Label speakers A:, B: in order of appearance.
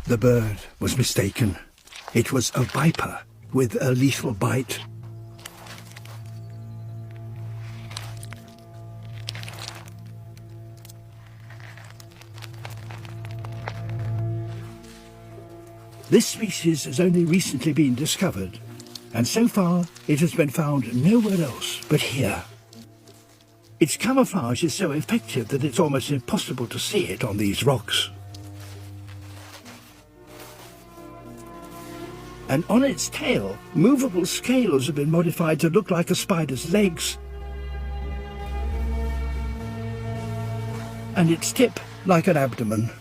A: The bird was mistaken. It was a viper with a lethal bite. This species has only recently been discovered, and so far it has been found nowhere else but here. Its camouflage is so effective that it's almost impossible to see it on these rocks. And on its tail, movable scales have been modified to look like a spider's legs, and its tip like an abdomen.